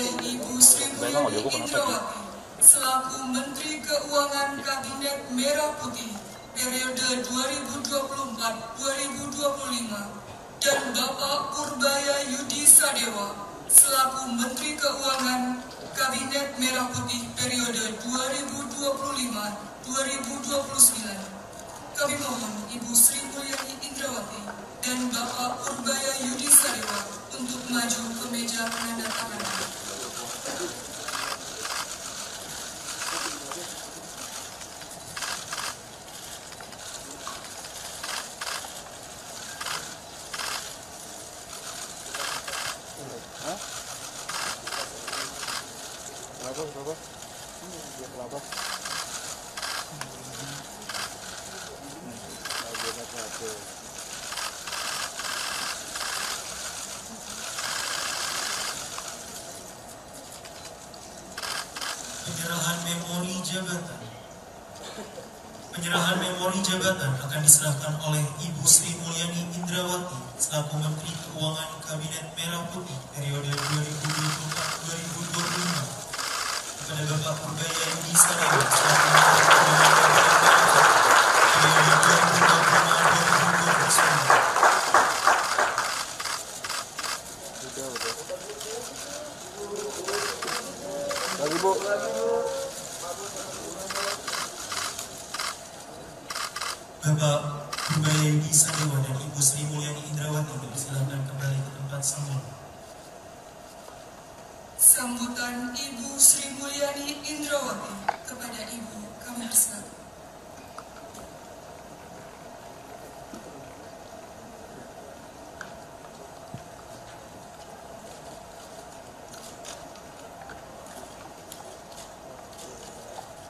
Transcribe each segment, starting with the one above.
oleh Ibu Sri Mulyani Indrawati selaku Menteri Keuangan Kabinet Merah Putih periode 2024-2025 dan Bapak Purbaya Yudi Sadewa selaku Menteri Keuangan Kabinet Merah Putih periode 2025-2029. Kami mohon Ibu Sri Mulyani Indrawati dan Bapak Purbaya Yudi Sadewa untuk maju ke meja penandatanganan. Berapa? Penyerahan memori jabatan akan diserahkan oleh Ibu Sri Mulyani Indrawati selaku Menteri Keuangan Kabinet Merah Putih periode 2024-2025 kepada Bapak Purbaya Yudi Sadewa selaku Menteri Keuangan Kabinet Merah Putih periode 2024-2029. Bapak Purbaya Yudi Sadewa dan Ibu Sri Mulyani Indrawati dipersilakan kembali ke tempat semula. Sambutan Ibu Sri Mulyani Indrawati kepada Ibu kami persilakan.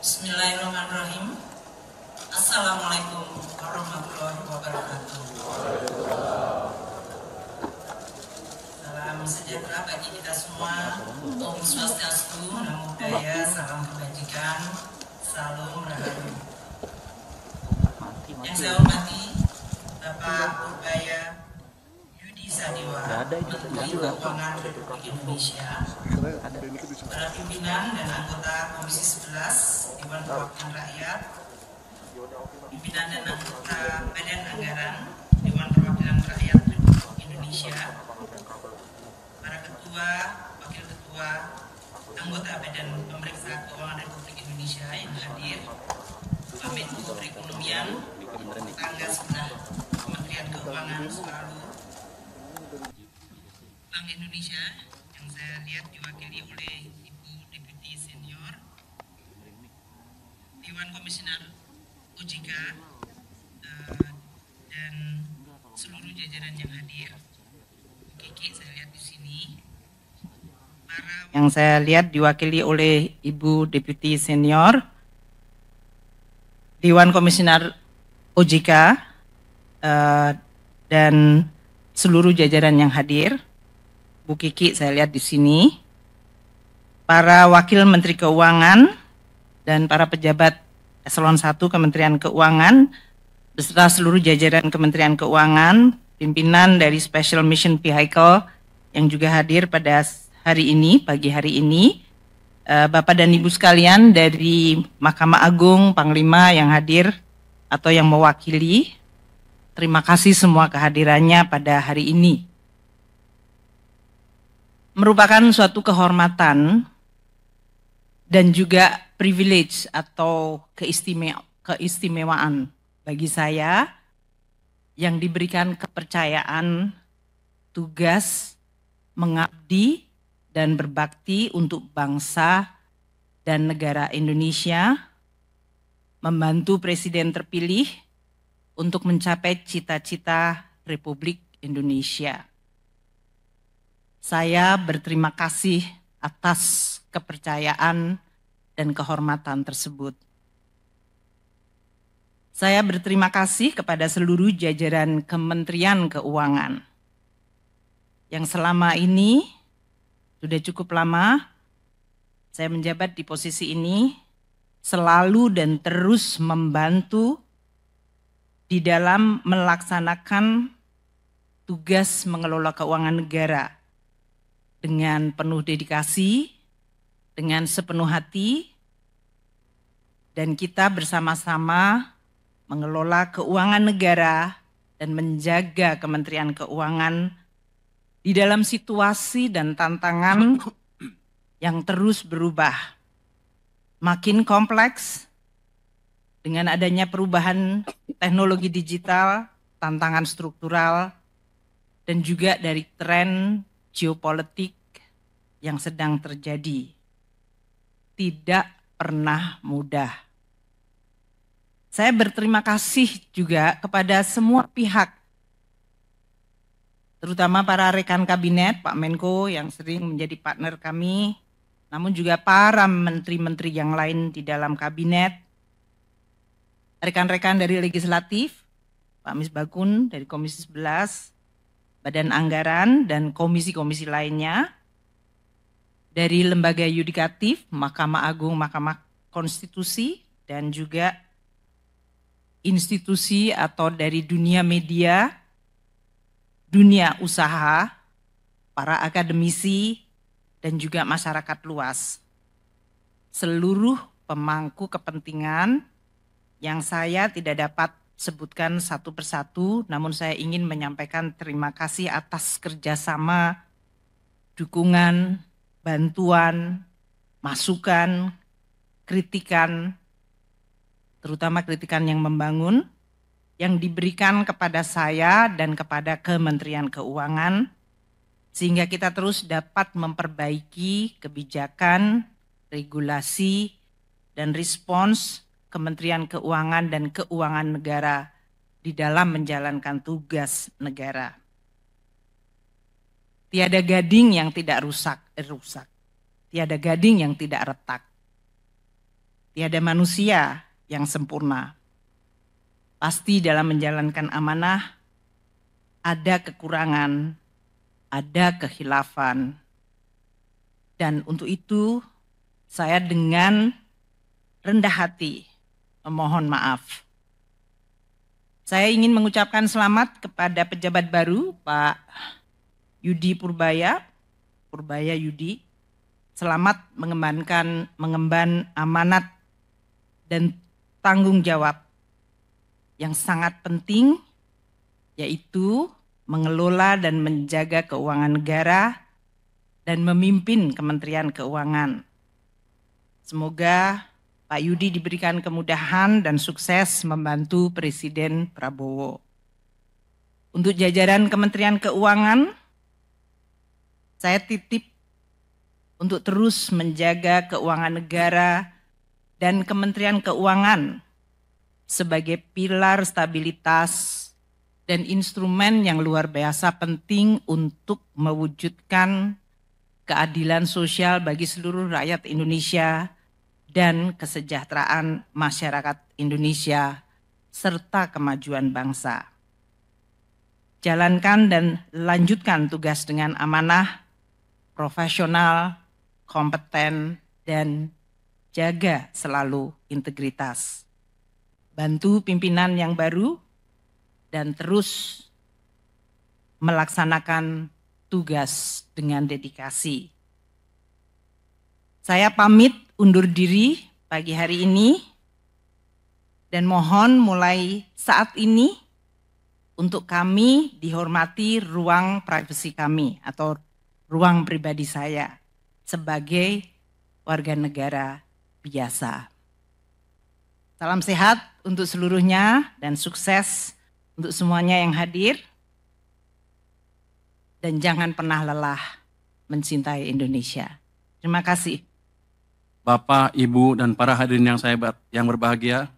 Bismillahirrahmanirrahim. Assalamualaikum warahmatullahi wabarakatuh. Salam sejahtera bagi kita semua. Om Swastiastu, Namo Buddhaya, salam kebajikan, salam rahayu. Yang saya hormati Bapak Purbaya Yudi Sadewa, Menteri Keuangan Republik Indonesia, para pimpinan dan anggota Komisi 11 Dewan Perwakilan Rakyat, pimpinan dan anggota Badan Anggaran Dewan Perwakilan Rakyat Republik Indonesia, para ketua, wakil ketua, anggota Badan Pemeriksa Keuangan Republik Indonesia yang hadir, Pak Menko Perekonomian, tetangga sebelah Kementerian Keuangan selalu, Bank Indonesia yang saya lihat diwakili oleh Ibu Deputi Senior, Dewan Komisioner OJK, dan seluruh jajaran yang hadir. Kiki saya lihat di sini. Yang saya lihat diwakili oleh Ibu Deputi Senior, Dewan Komisioner OJK, dan seluruh jajaran yang hadir. Bu Kiki saya lihat di sini. Para Wakil Menteri Keuangan dan para pejabat Eselon 1 Kementerian Keuangan beserta seluruh jajaran Kementerian Keuangan, pimpinan dari Special Mission Vehicle yang juga hadir pada hari ini, pagi hari ini, Bapak dan Ibu sekalian dari Mahkamah Agung, Panglima yang hadir atau yang mewakili, terima kasih semua kehadirannya pada hari ini. Merupakan suatu kehormatan dan juga privilege atau keistimewaan bagi saya yang diberikan kepercayaan tugas mengabdi dan berbakti untuk bangsa dan negara Indonesia, membantu Presiden terpilih untuk mencapai cita-cita Republik Indonesia. Saya berterima kasih atas kepercayaan dan kehormatan tersebut. Saya berterima kasih kepada seluruh jajaran Kementerian Keuangan yang selama ini sudah cukup lama saya menjabat di posisi ini, selalu dan terus membantu di dalam melaksanakan tugas mengelola keuangan negara dengan penuh dedikasi, dengan sepenuh hati, dan kita bersama-sama mengelola keuangan negara dan menjaga Kementerian Keuangan di dalam situasi dan tantangan yang terus berubah, makin kompleks dengan adanya perubahan teknologi digital, tantangan struktural, dan juga dari tren geopolitik yang sedang terjadi. Tidak pernah mudah. Saya berterima kasih juga kepada semua pihak, terutama para rekan kabinet, Pak Menko yang sering menjadi partner kami, namun juga para menteri-menteri yang lain di dalam kabinet, rekan-rekan dari legislatif, Pak Misbakun dari Komisi 11, Badan Anggaran, dan komisi-komisi lainnya, dari lembaga yudikatif, Mahkamah Agung, Mahkamah Konstitusi, dan juga institusi atau dari dunia media, dunia usaha, para akademisi, dan juga masyarakat luas. Seluruh pemangku kepentingan yang saya tidak dapat sebutkan satu persatu, namun saya ingin menyampaikan terima kasih atas kerjasama, dukungan, bantuan, masukan, kritikan, terutama kritikan yang membangun, yang diberikan kepada saya dan kepada Kementerian Keuangan, sehingga kita terus dapat memperbaiki kebijakan, regulasi, dan respons Kementerian Keuangan dan Keuangan Negara di dalam menjalankan tugas negara. Tiada gading yang tidak rusak. Tiada gading yang tidak retak. Tiada manusia yang sempurna. Pasti dalam menjalankan amanah ada kekurangan, ada kehilafan. Dan untuk itu saya dengan rendah hati memohon maaf. Saya ingin mengucapkan selamat kepada pejabat baru Pak Yudi Purbaya Yudi. Selamat mengemban amanat dan tanggung jawab yang sangat penting, yaitu mengelola dan menjaga keuangan negara dan memimpin Kementerian Keuangan. Semoga Pak Yudi diberikan kemudahan dan sukses membantu Presiden Prabowo. Untuk jajaran Kementerian Keuangan, saya titip untuk terus menjaga keuangan negara dan Kementerian Keuangan sebagai pilar stabilitas dan instrumen yang luar biasa penting untuk mewujudkan keadilan sosial bagi seluruh rakyat Indonesia dan kesejahteraan masyarakat Indonesia serta kemajuan bangsa. Jalankan dan lanjutkan tugas dengan amanah, profesional, kompeten, dan jaga selalu integritas. Bantu pimpinan yang baru dan terus melaksanakan tugas dengan dedikasi. Saya pamit undur diri pagi hari ini dan mohon mulai saat ini untuk kami dihormati ruang privasi kami atau ruang pribadi saya sebagai warga negara biasa. Salam sehat untuk seluruhnya dan sukses untuk semuanya yang hadir. Dan jangan pernah lelah mencintai Indonesia. Terima kasih. Bapak, Ibu, dan para hadirin yang berbahagia,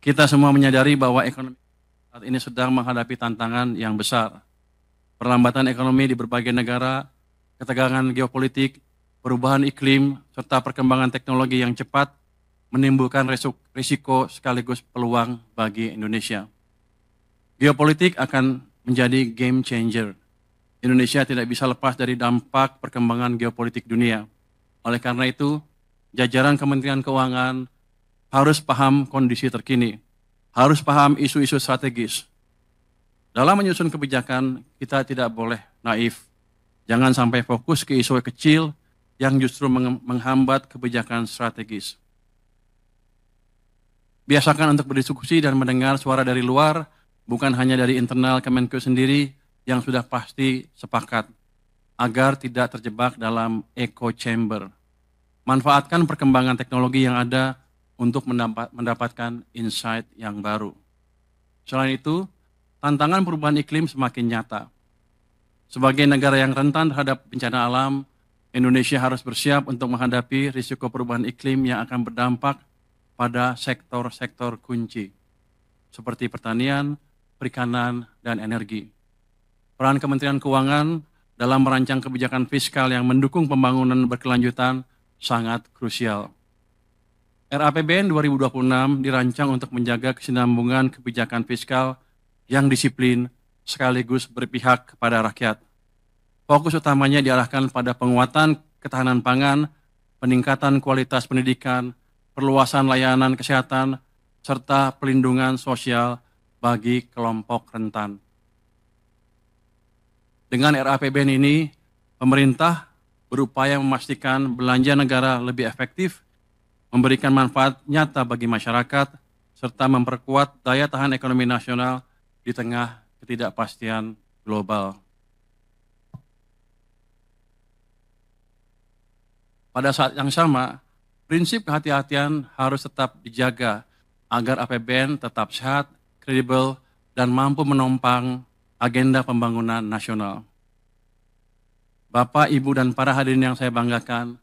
kita semua menyadari bahwa ekonomi saat ini sedang menghadapi tantangan yang besar. Perlambatan ekonomi di berbagai negara, ketegangan geopolitik, perubahan iklim, serta perkembangan teknologi yang cepat menimbulkan risiko sekaligus peluang bagi Indonesia. Geopolitik akan menjadi game changer. Indonesia tidak bisa lepas dari dampak perkembangan geopolitik dunia. Oleh karena itu, jajaran Kementerian Keuangan harus paham kondisi terkini, harus paham isu-isu strategis. Dalam menyusun kebijakan, kita tidak boleh naif. Jangan sampai fokus ke isu kecil yang justru menghambat kebijakan strategis. Biasakan untuk berdiskusi dan mendengar suara dari luar, bukan hanya dari internal Kemenkeu sendiri yang sudah pasti sepakat, agar tidak terjebak dalam echo chamber. Manfaatkan perkembangan teknologi yang ada untuk mendapatkan insight yang baru. Selain itu, tantangan perubahan iklim semakin nyata. Sebagai negara yang rentan terhadap bencana alam, Indonesia harus bersiap untuk menghadapi risiko perubahan iklim yang akan berdampak pada sektor-sektor kunci, seperti pertanian, perikanan, dan energi. Peran Kementerian Keuangan dalam merancang kebijakan fiskal yang mendukung pembangunan berkelanjutan sangat krusial. RAPBN 2026 dirancang untuk menjaga kesinambungan kebijakan fiskal yang disiplin sekaligus berpihak kepada rakyat. Fokus utamanya diarahkan pada penguatan ketahanan pangan, peningkatan kualitas pendidikan, perluasan layanan kesehatan, serta pelindungan sosial bagi kelompok rentan. Dengan RAPBN ini, pemerintah berupaya memastikan belanja negara lebih efektif, memberikan manfaat nyata bagi masyarakat, serta memperkuat daya tahan ekonomi nasional di tengah ketidakpastian global. Pada saat yang sama, prinsip kehati-hatian harus tetap dijaga agar APBN tetap sehat, kredibel, dan mampu menopang agenda pembangunan nasional. Bapak, Ibu, dan para hadirin yang saya banggakan,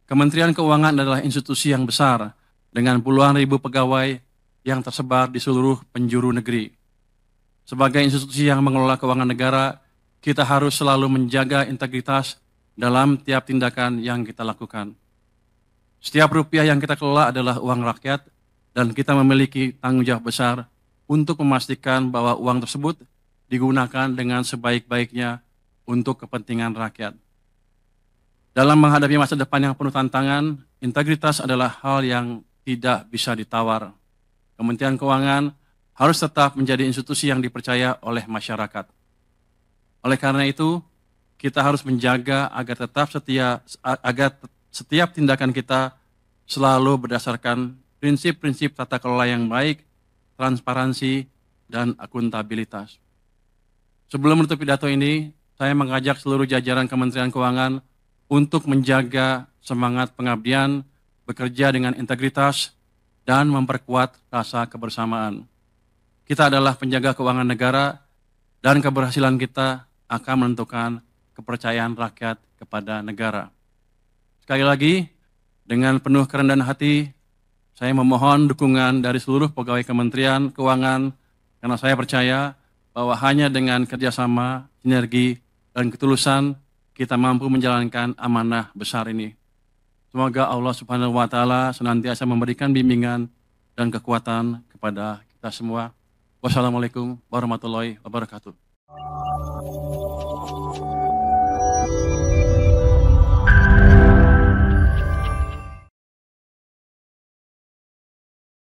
Kementerian Keuangan adalah institusi yang besar dengan puluhan ribu pegawai yang tersebar di seluruh penjuru negeri. Sebagai institusi yang mengelola keuangan negara, kita harus selalu menjaga integritas dalam tiap tindakan yang kita lakukan. Setiap rupiah yang kita kelola adalah uang rakyat dan kita memiliki tanggung jawab besar untuk memastikan bahwa uang tersebut digunakan dengan sebaik-baiknya untuk kepentingan rakyat. Dalam menghadapi masa depan yang penuh tantangan, integritas adalah hal yang tidak bisa ditawar. Kementerian Keuangan harus tetap menjadi institusi yang dipercaya oleh masyarakat. Oleh karena itu, kita harus menjaga agar setiap tindakan kita selalu berdasarkan prinsip-prinsip tata kelola yang baik, transparansi, dan akuntabilitas. Sebelum menutup pidato ini, saya mengajak seluruh jajaran Kementerian Keuangan untuk menjaga semangat pengabdian, bekerja dengan integritas, dan memperkuat rasa kebersamaan. Kita adalah penjaga keuangan negara, dan keberhasilan kita akan menentukan kepercayaan rakyat kepada negara. Sekali lagi, dengan penuh kerendahan hati, saya memohon dukungan dari seluruh pegawai Kementerian Keuangan, karena saya percaya bahwa hanya dengan kerjasama, sinergi, dan ketulusan, kita mampu menjalankan amanah besar ini. Semoga Allah Subhanahu wa Ta'ala senantiasa memberikan bimbingan dan kekuatan kepada kita semua. Wassalamualaikum warahmatullahi wabarakatuh.